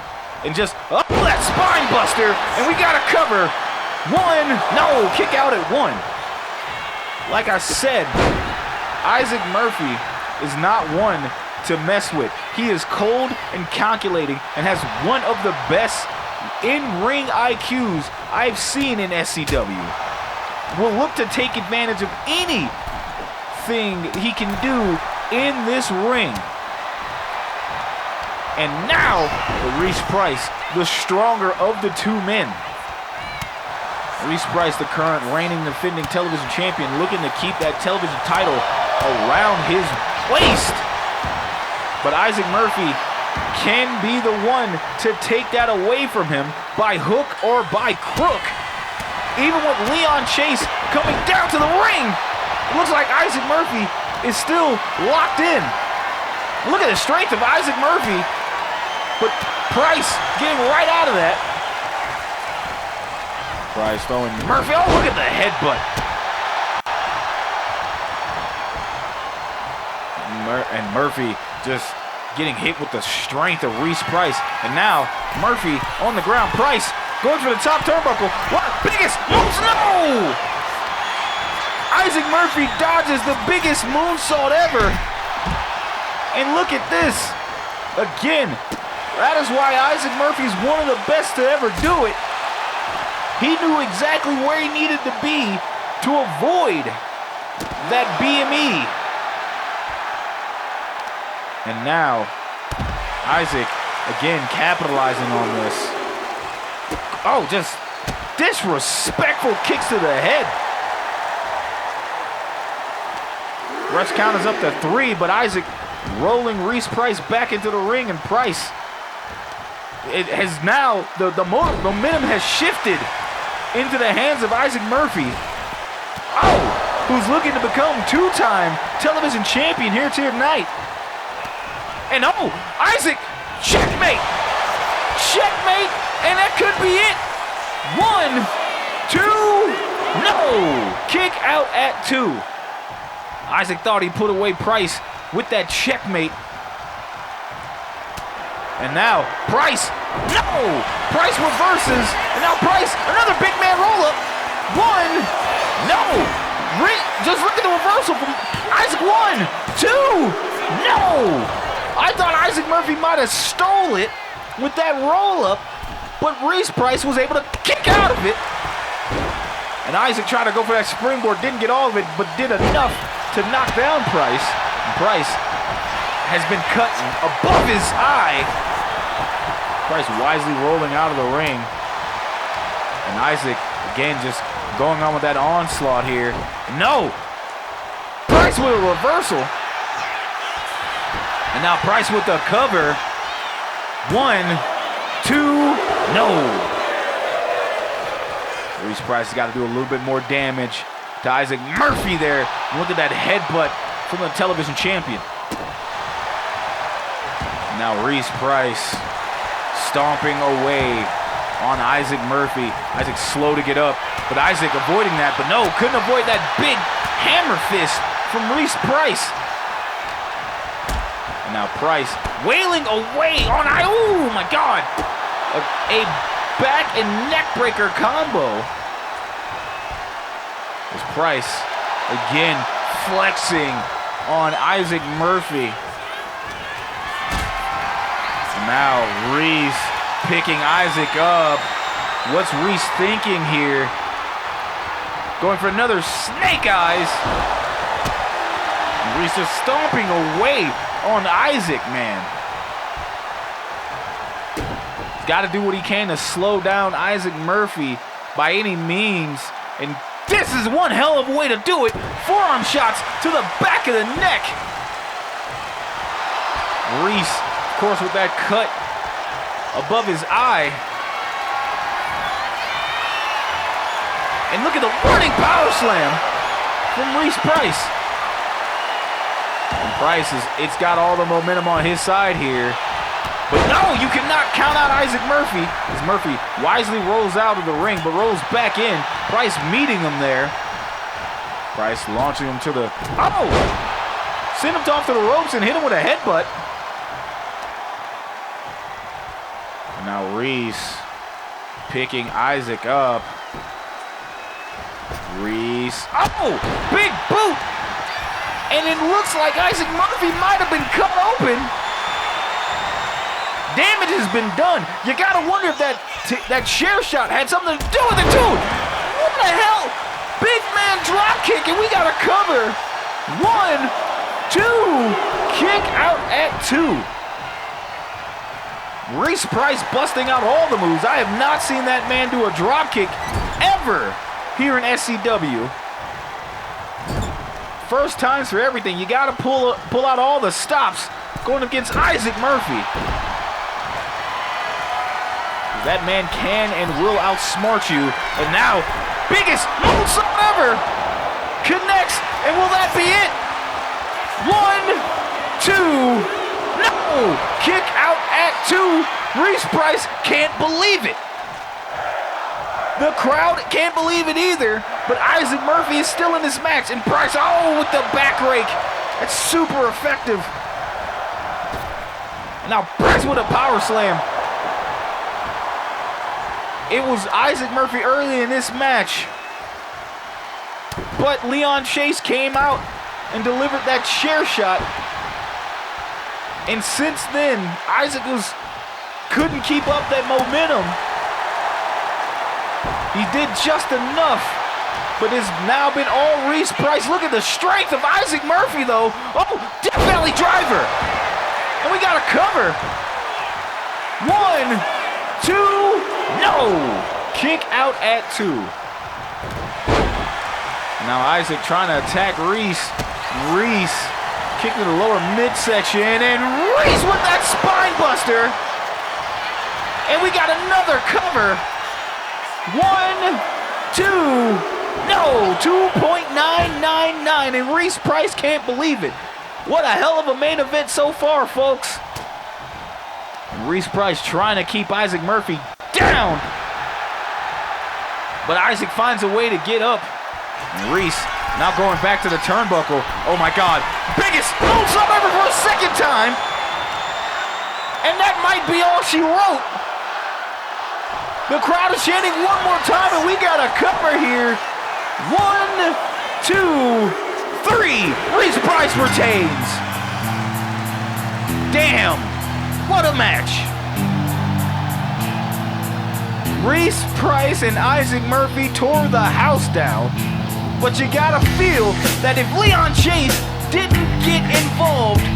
and just that spine buster, and we got to cover. One, no, kick out at one. Like I said, Issac Murphy is not one to mess with. He is cold and calculating and has one of the best in-ring IQs I've seen in SCW. Will look to take advantage of anything he can do in this ring. And now, Reese Price, the stronger of the two men. Reese Price, the current reigning defending television champion, looking to keep that television title around his waist. But Issac Murphy can be the one to take that away from him by hook or by crook. even with Leon Chase coming down to the ring, it looks like Issac Murphy is still locked in. Look at the strength of Issac Murphy, but Price getting right out of that. Price throwing Murphy. Oh, look at the headbutt. And Murphy just getting hit with the strength of Reese Price. And now Murphy on the ground. Price going for the top turnbuckle. What? Biggest moves? No! Issac Murphy dodges the biggest moonsault ever. And look at this. Again, that is why Issac Murphy is one of the best to ever do it. He knew exactly where he needed to be to avoid that BME. And now, Issac again capitalizing on this. Oh, just disrespectful kicks to the head. Ref's count is up to 3, but Issac rolling Reese Price back into the ring, and Price, it has now, the momentum has shifted into the hands of Issac Murphy. Oh, who's looking to become two-time television champion here tonight. And oh, Issac, checkmate! Checkmate, and that could be it. 1, 2, no! Kick out at 2. Issac thought he put away Price with that checkmate. And now, Price, no! Price reverses, and now Price, another big man roll-up. 1, no! Just look at the reversal from Issac. 1, 2, no! I thought Issac Murphy might have stole it with that roll-up, but Reese Price was able to kick out of it. And Issac tried to go for that springboard, didn't get all of it, but did enough to knock down Price. And Price has been cut above his eye. Price wisely rolling out of the ring. And Issac, again, just going on with that onslaught here. No! Price with a reversal. And now Price with the cover. 1, 2, no. Reese Price has got to do a little bit more damage to Issac Murphy there. And look at that headbutt from the television champion. Now Reese Price stomping away on Issac Murphy. Issac slow to get up, but Issac avoiding that, but no, couldn't avoid that big hammer fist from Reese Price. Now Price wailing away on, oh my God, a back and neck breaker combo. As Price again flexing on Issac Murphy. Now Reese picking Issac up. What's Reese thinking here? Going for another snake eyes. And Reese just stomping away on Issac, man. He's got to do what he can to slow down Issac Murphy by any means. And this is one hell of a way to do it. Forearm shots to the back of the neck. Reese, of course, with that cut above his eye. And look at the running power slam from Reese Price. And Price it's got all the momentum on his side here. But no, you cannot count out Issac Murphy. As Murphy wisely rolls out of the ring, but rolls back in. Price meeting him there. Price launching him to the, oh! Send him off to the ropes and hit him with a headbutt. And now Reese picking Issac up. Reese, oh! Big boot! And it looks like Issac Murphy might have been cut open. Damage has been done. You gotta wonder if that chair shot had something to do with it too. What the hell? Big man drop kick, and we got a cover. 1, 2, kick out at 2. Reese Price busting out all the moves. I have not seen that man do a drop kick ever here in SCW. First times for everything. You got to pull out all the stops going against Issac Murphy. That man can and will outsmart you. And now, biggest moonsault ever. Connects, and will that be it? 1, 2, no! Kick out at 2. Reese Price can't believe it. The crowd can't believe it either, but Issac Murphy is still in this match, and Price, oh, with the back rake. That's super effective. And now Price with a power slam. It was Issac Murphy early in this match, but Leon Chase came out and delivered that chair shot. And since then, Issac couldn't keep up that momentum. He did just enough, but it's now been all Reese Price. Look at the strength of Issac Murphy, though. Oh, Death Valley Driver. And we got a cover. 1, 2, no. Kick out at 2. Now Issac trying to attack Reese. Reese kick to the lower midsection, and Reese with that spine buster. And we got another cover. 1, 2, no, 2.999, and Reese Price can't believe it. What a hell of a main event so far, folks. Reese Price trying to keep Issac Murphy down, but Issac finds a way to get up. And Reese now going back to the turnbuckle. Oh my God, biggest moonsault ever for a second time. And that might be all she wrote. The crowd is chanting one more time, and we got a cover here. 1, 2, 3. Reese Price retains. Damn, what a match. Reese Price and Issac Murphy tore the house down, but you gotta feel that if Leon Chase didn't get involved,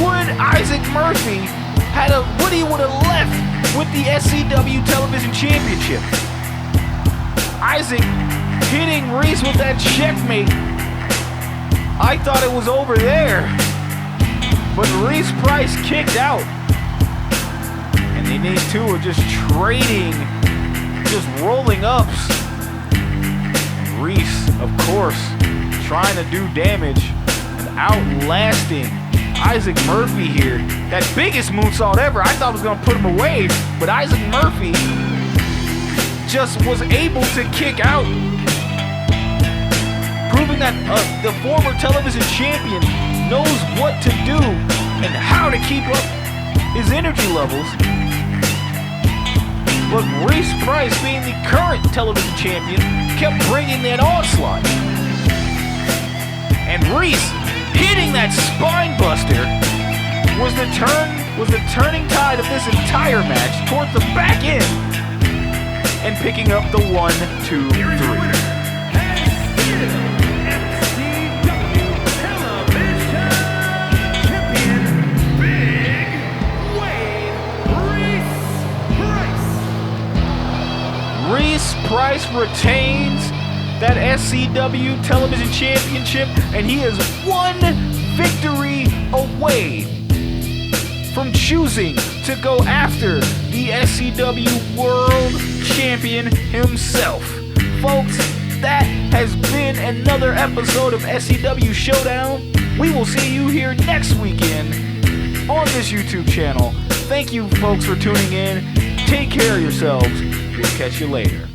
would Issac Murphy would have left with the SCW Television Championship. Issac hitting Reese with that checkmate. I thought it was over there, but Reese Price kicked out, and then these two are just trading, just rolling ups. And Reese, of course, trying to do damage and outlasting Issac Murphy here. That biggest moonsault ever. I thought was going to put him away, but Issac Murphy just was able to kick out, proving that the former television champion knows what to do and how to keep up his energy levels. But Reese Price, being the current television champion, kept bringing that onslaught. And Reese hitting that spine buster was the turning tide of this entire match towards the back end, and picking up the 1, 2, 3. Reese Price retains that SCW Television Championship, and he is one victory away from choosing to go after the SCW World Champion himself. Folks, that has been another episode of SCW Showdown. We will see you here next weekend on this YouTube channel. Thank you, folks, for tuning in. Take care of yourselves. We'll catch you later.